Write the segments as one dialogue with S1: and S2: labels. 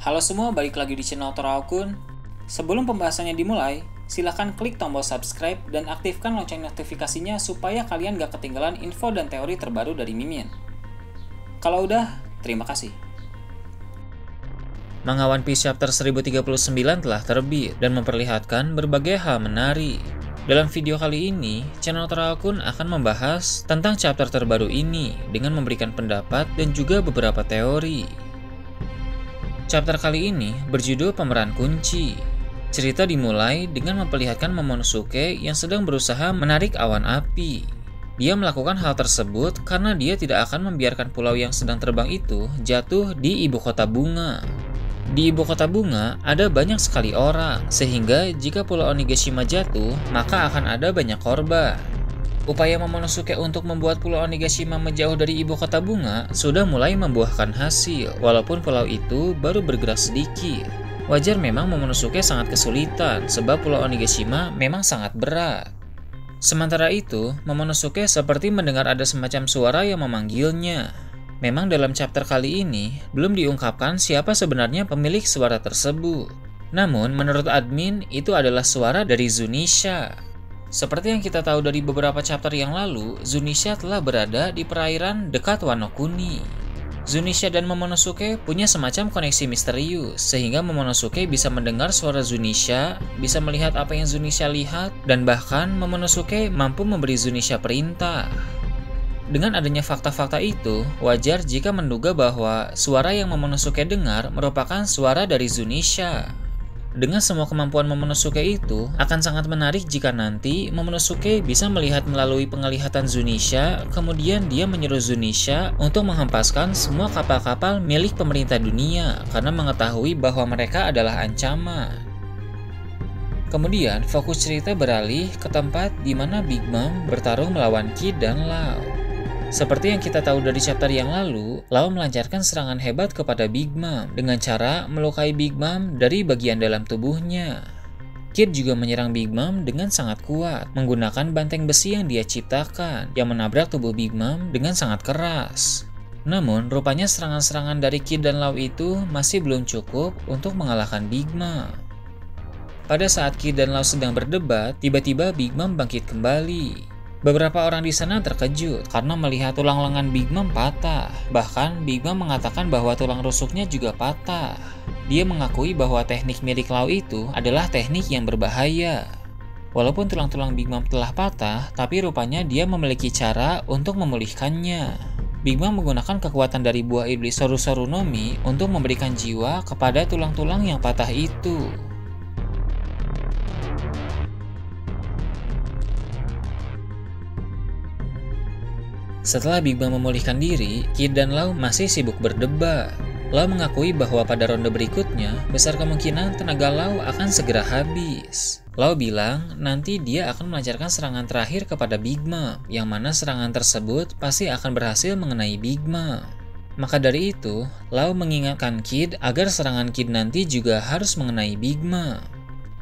S1: Halo semua, balik lagi di channel Toraokun. Sebelum pembahasannya dimulai, silahkan klik tombol subscribe dan aktifkan lonceng notifikasinya supaya kalian gak ketinggalan info dan teori terbaru dari Mimin. Kalau udah, terima kasih.
S2: Manga One Piece Chapter 1039 telah terbit dan memperlihatkan berbagai hal menarik. Dalam video kali ini, channel Toraokun akan membahas tentang chapter terbaru ini dengan memberikan pendapat dan juga beberapa teori. Chapter kali ini berjudul Pemeran Kunci. Cerita dimulai dengan memperlihatkan Momonosuke yang sedang berusaha menarik awan api. Dia melakukan hal tersebut karena dia tidak akan membiarkan pulau yang sedang terbang itu jatuh di ibu kota bunga. Di ibu kota bunga ada banyak sekali orang, sehingga jika pulau Onigashima jatuh, maka akan ada banyak korban. Upaya Momonosuke untuk membuat pulau Onigashima menjauh dari ibu kota bunga sudah mulai membuahkan hasil, walaupun pulau itu baru bergerak sedikit. Wajar memang Momonosuke sangat kesulitan, sebab pulau Onigashima memang sangat berat. Sementara itu, Momonosuke seperti mendengar ada semacam suara yang memanggilnya. Memang dalam chapter kali ini, belum diungkapkan siapa sebenarnya pemilik suara tersebut. Namun, menurut admin, itu adalah suara dari Zunisha. Seperti yang kita tahu dari beberapa chapter yang lalu, Zunisha telah berada di perairan dekat Wano Kuni. Zunisha dan Momonosuke punya semacam koneksi misterius, sehingga Momonosuke bisa mendengar suara Zunisha, bisa melihat apa yang Zunisha lihat, dan bahkan Momonosuke mampu memberi Zunisha perintah. Dengan adanya fakta-fakta itu, wajar jika menduga bahwa suara yang Momonosuke dengar merupakan suara dari Zunisha. Dengan semua kemampuan Momonosuke itu, akan sangat menarik jika nanti Momonosuke bisa melihat melalui penglihatan Zunisha, kemudian dia menyuruh Zunisha untuk menghempaskan semua kapal-kapal milik pemerintah dunia karena mengetahui bahwa mereka adalah ancaman. Kemudian, fokus cerita beralih ke tempat di mana Big Mom bertarung melawan Kid dan Law. Seperti yang kita tahu dari chapter yang lalu, Law melancarkan serangan hebat kepada Big Mom dengan cara melukai Big Mom dari bagian dalam tubuhnya. Kid juga menyerang Big Mom dengan sangat kuat, menggunakan banteng besi yang dia ciptakan, yang menabrak tubuh Big Mom dengan sangat keras. Namun, rupanya serangan-serangan dari Kid dan Law itu masih belum cukup untuk mengalahkan Big Mom. Pada saat Kid dan Law sedang berdebat, tiba-tiba Big Mom bangkit kembali. Beberapa orang di sana terkejut karena melihat tulang lengan Big Mom patah. Bahkan Big Mom mengatakan bahwa tulang rusuknya juga patah. Dia mengakui bahwa teknik milik Law itu adalah teknik yang berbahaya. Walaupun tulang-tulang Big Mom telah patah, tapi rupanya dia memiliki cara untuk memulihkannya. Big Mom menggunakan kekuatan dari buah iblis Soru-Soru no Mi untuk memberikan jiwa kepada tulang-tulang yang patah itu. Setelah Big Mom memulihkan diri, Kid dan Law masih sibuk berdebat. Law mengakui bahwa pada ronde berikutnya, besar kemungkinan tenaga Law akan segera habis. Law bilang nanti dia akan melancarkan serangan terakhir kepada Big Mom, yang mana serangan tersebut pasti akan berhasil mengenai Big Mom. Maka dari itu, Law mengingatkan Kid agar serangan Kid nanti juga harus mengenai Big Mom.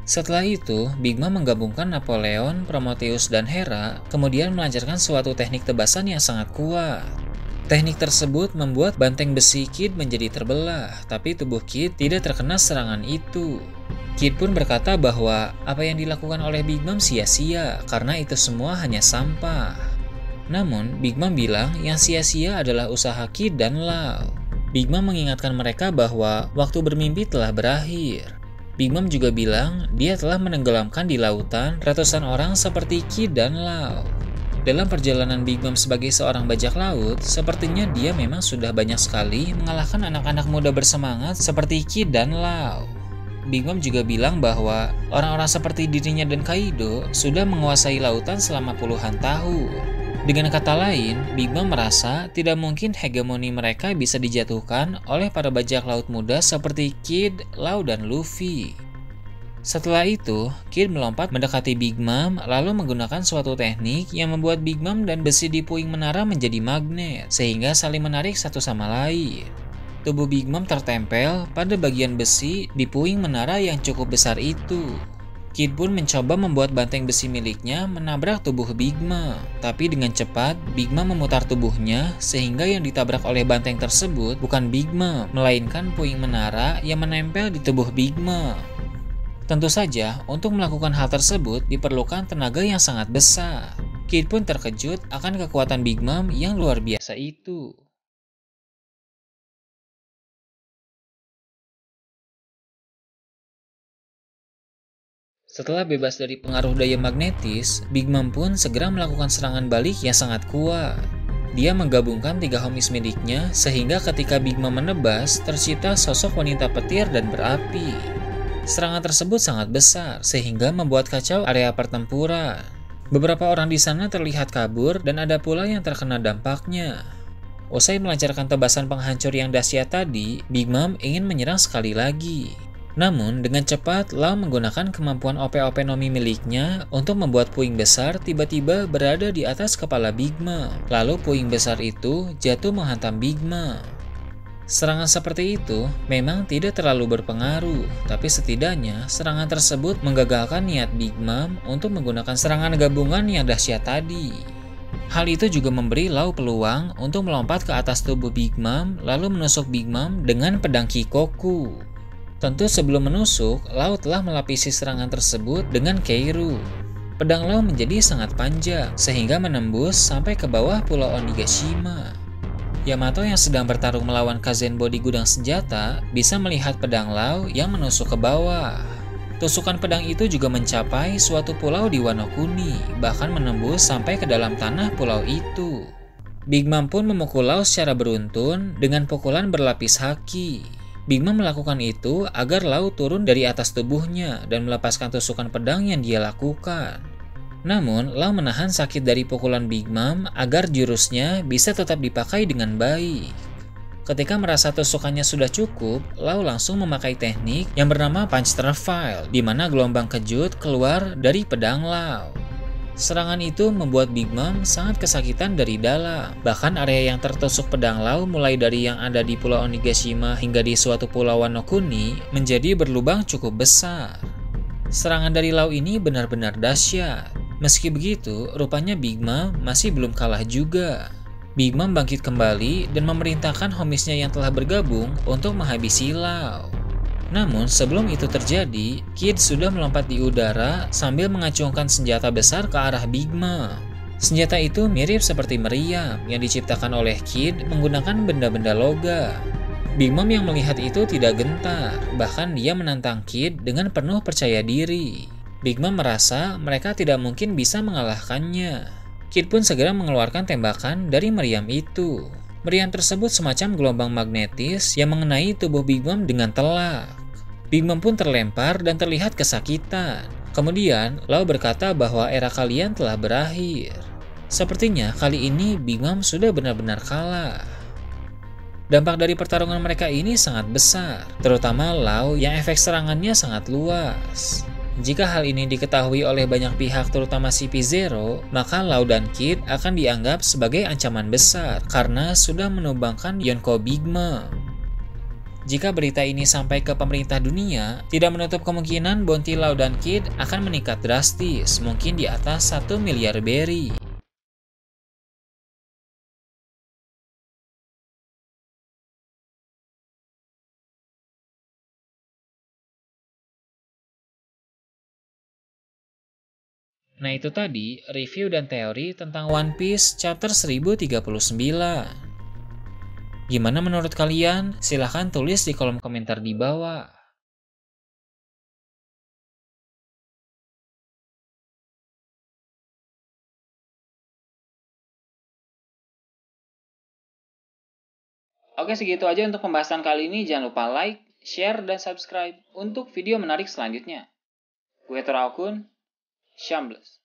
S2: Setelah itu, Big Mom menggabungkan Napoleon, Prometheus, dan Hera, kemudian melancarkan suatu teknik tebasan yang sangat kuat. Teknik tersebut membuat banteng besi Kid menjadi terbelah, tapi tubuh Kid tidak terkena serangan itu. Kid pun berkata bahwa apa yang dilakukan oleh Big Mom sia-sia, karena itu semua hanya sampah. Namun, Big Mom bilang yang sia-sia adalah usaha Kid dan Law. Big Mom mengingatkan mereka bahwa waktu bermimpi telah berakhir. Big Mom juga bilang dia telah menenggelamkan di lautan ratusan orang seperti Kid dan Law. Dalam perjalanan Big Mom sebagai seorang bajak laut, sepertinya dia memang sudah banyak sekali mengalahkan anak-anak muda bersemangat seperti Kid dan Law. Big Mom juga bilang bahwa orang-orang seperti dirinya dan Kaido sudah menguasai lautan selama puluhan tahun. Dengan kata lain, Big Mom merasa tidak mungkin hegemoni mereka bisa dijatuhkan oleh para bajak laut muda seperti Kid, Law, dan Luffy. Setelah itu, Kid melompat mendekati Big Mom lalu menggunakan suatu teknik yang membuat Big Mom dan besi di puing menara menjadi magnet, sehingga saling menarik satu sama lain. Tubuh Big Mom tertempel pada bagian besi di puing menara yang cukup besar itu. Kid pun mencoba membuat banteng besi miliknya menabrak tubuh Big Mom. Tapi dengan cepat, Big Mom memutar tubuhnya sehingga yang ditabrak oleh banteng tersebut bukan Big Mom, melainkan puing menara yang menempel di tubuh Big Mom. Tentu saja, untuk melakukan hal tersebut diperlukan tenaga yang sangat besar. Kid pun terkejut akan kekuatan Big Mom yang luar biasa itu. Setelah bebas dari pengaruh daya magnetis, Big Mom pun segera melakukan serangan balik yang sangat kuat. Dia menggabungkan 3 homies miliknya sehingga ketika Big Mom menebas, tercipta sosok wanita petir dan berapi. Serangan tersebut sangat besar sehingga membuat kacau area pertempuran. Beberapa orang di sana terlihat kabur dan ada pula yang terkena dampaknya. Usai melancarkan tebasan penghancur yang dahsyat tadi, Big Mom ingin menyerang sekali lagi. Namun, dengan cepat, Lau menggunakan kemampuan OP-OP Nomi miliknya untuk membuat puing besar tiba-tiba berada di atas kepala Big Mom. Lalu puing besar itu jatuh menghantam Big Mom. Serangan seperti itu memang tidak terlalu berpengaruh, tapi setidaknya serangan tersebut menggagalkan niat Big Mom untuk menggunakan serangan gabungan yang dahsyat tadi. Hal itu juga memberi Lau peluang untuk melompat ke atas tubuh Big Mom lalu menusuk Big Mom dengan pedang Kikoku. Tentu sebelum menusuk, Lau telah melapisi serangan tersebut dengan Keiru. Pedang Lau menjadi sangat panjang, sehingga menembus sampai ke bawah pulau Onigashima. Yamato yang sedang bertarung melawan Kazenbo di gudang senjata, bisa melihat pedang Lau yang menusuk ke bawah. Tusukan pedang itu juga mencapai suatu pulau di Wano Kuni, bahkan menembus sampai ke dalam tanah pulau itu. Big Mom pun memukul Lau secara beruntun dengan pukulan berlapis haki. Big Mom melakukan itu agar Lau turun dari atas tubuhnya dan melepaskan tusukan pedang yang dia lakukan. Namun, Lau menahan sakit dari pukulan Big Mom agar jurusnya bisa tetap dipakai dengan baik. Ketika merasa tusukannya sudah cukup, Lau langsung memakai teknik yang bernama Punch File, di mana gelombang kejut keluar dari pedang Lau. Serangan itu membuat Big Mom sangat kesakitan dari dalam. Bahkan area yang tertusuk pedang Lau mulai dari yang ada di Pulau Onigashima hingga di suatu pulau Wano Kuni menjadi berlubang cukup besar. Serangan dari Lau ini benar-benar dahsyat. Meski begitu, rupanya Big Mom masih belum kalah juga. Big Mom bangkit kembali dan memerintahkan homiesnya yang telah bergabung untuk menghabisi Lau. Namun sebelum itu terjadi, Kid sudah melompat di udara sambil mengacungkan senjata besar ke arah Big Mom. Senjata itu mirip seperti meriam yang diciptakan oleh Kid menggunakan benda-benda logam. Big Mom yang melihat itu tidak gentar, bahkan dia menantang Kid dengan penuh percaya diri. Big Mom merasa mereka tidak mungkin bisa mengalahkannya. Kid pun segera mengeluarkan tembakan dari meriam itu. Meriam tersebut semacam gelombang magnetis yang mengenai tubuh Big Mom dengan telak. Big Mom pun terlempar dan terlihat kesakitan. Kemudian, Lau berkata bahwa era kalian telah berakhir. Sepertinya kali ini Big Mom sudah benar-benar kalah. Dampak dari pertarungan mereka ini sangat besar, terutama Lau yang efek serangannya sangat luas. Jika hal ini diketahui oleh banyak pihak terutama CP0, maka Lau dan Kid akan dianggap sebagai ancaman besar karena sudah menumbangkan Yonko Big Mom. Jika berita ini sampai ke pemerintah dunia, tidak menutup kemungkinan bounty Lau dan Kid akan meningkat drastis, mungkin di atas 1 miliar berry. Nah itu tadi review dan teori tentang One Piece chapter 1039. Gimana menurut kalian? Silahkan tulis di kolom komentar di bawah.
S1: Oke, segitu aja untuk pembahasan kali ini. Jangan lupa like, share, dan subscribe untuk video menarik selanjutnya. Gue Torakun, Shambles.